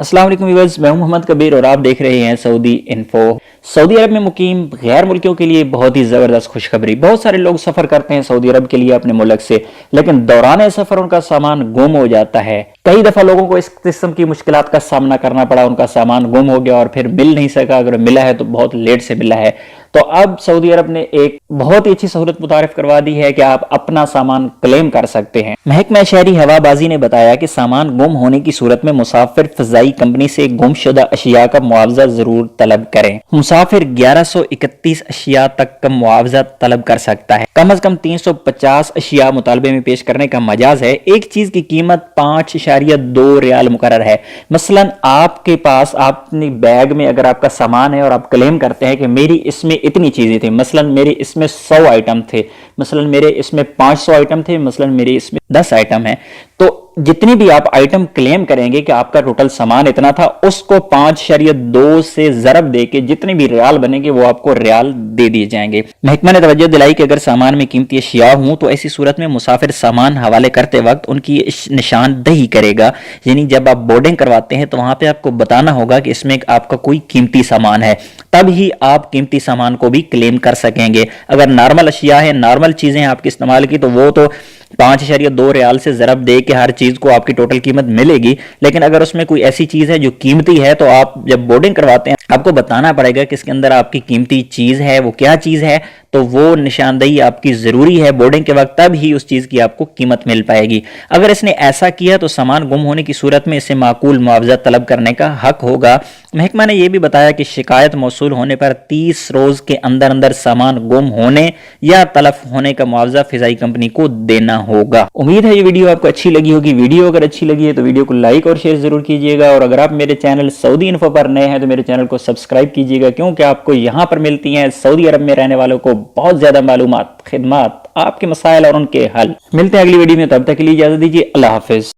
अस्सलाम वालेकुम व्यूअर्स, मैं हूं मोहम्मद कबीर और आप देख रहे हैं सऊदी इन्फो। सऊदी अरब में मुकीम गैर मुल्कियों के लिए बहुत ही ज़बरदस्त खुशखबरी। बहुत सारे लोग सफ़र करते हैं सऊदी अरब के लिए अपने मुल्क से, लेकिन दौरान सफ़र उनका सामान गुम हो जाता है। कई दफ़ा लोगों को इस किस्म की मुश्किलात का सामना करना पड़ा, उनका सामान गुम हो गया और फिर मिल नहीं सका, अगर मिला है तो बहुत लेट से मिला है। तो अब सऊदी अरब ने एक बहुत ही अच्छी सहूलत मुतारिफ करवा दी है कि आप अपना सामान क्लेम कर सकते हैं। महकमा शहरी हवाबाजी ने बताया कि सामान गुम होने की सूरत में मुसाफिर फजाई कंपनी से गुमशुदा अशिया का मुआवजा जरूर तलब करें। मुसाफिर 1131 अशिया तक का मुआवजा तलब कर सकता है। कम अज कम 350 अशिया मुतालबे में पेश करने का मजाज है। एक चीज की कीमत 5.2 रियाल मुकर्रर है। मसलन आपके पास अपने बैग में अगर आपका सामान है और आप क्लेम करते हैं कि मेरी इसमें इतनी चीजें थी, मसलन मेरे इसमें 100 आइटम थे, मसलन मेरे इसमें 500 आइटम थे, मसलन मेरे इसमें 10 आइटम है, तो जितनी भी आप आइटम क्लेम करेंगे कि आपका टोटल सामान इतना था, उसको 5.2 से ज़रब देके जितने भी रियाल बनेंगे वो आपको रियाल दे दिए जाएंगे। महकमा ने तवज्जो दिलाई कि अगर सामान में कीमती अशिया हों तो ऐसी सूरत में मुसाफिर सामान हवाले करते वक्त उनकी निशानदही करेगा। यानी जब आप बोर्डिंग करवाते हैं तो वहां पर आपको बताना होगा कि इसमें आपका कोई कीमती सामान है, तब ही आप कीमती सामान को भी क्लेम कर सकेंगे। अगर नॉर्मल अशिया है, नॉर्मल चीजें आपके इस्तेमाल की, तो वो तो 5.2 रियाल से ज़रब दे के हर चीज को आपकी टोटल कीमत मिलेगी। लेकिन अगर उसमें कोई ऐसी चीज है जो कीमती है तो आप जब बोर्डिंग करवाते हैं आपको बताना पड़ेगा कि इसके अंदर आपकी कीमती चीज है, वो क्या चीज है, तो वो निशानदही आपकी जरूरी है बोर्डिंग के वक्त, तब ही उस चीज की आपको कीमत मिल पाएगी। अगर इसने ऐसा किया तो सामान गुम होने की सूरत में इसे माकूल मुआवजा तलब करने का हक होगा। महकमा ने यह भी बताया कि शिकायत मौसूल होने पर 30 रोज के अंदर अंदर सामान गुम होने या तलफ होने का मुआवजा फिजाई कंपनी को देना होगा। उम्मीद है ये वीडियो आपको अच्छी लगी होगी। वीडियो अगर अच्छी लगी है तो वीडियो को लाइक और शेयर जरूर कीजिएगा, और अगर आप मेरे चैनल सऊदी इन्फो पर नए हैं तो मेरे चैनल को सब्सक्राइब कीजिएगा, क्योंकि आपको यहां पर मिलती हैं सऊदी अरब में रहने वालों को बहुत ज्यादा मालूमात, खिदमात, आपके मसाइल और उनके हल। मिलते हैं अगली वीडियो में, तब तक के लिए इजाजत दीजिए। अल्लाह हाफिज।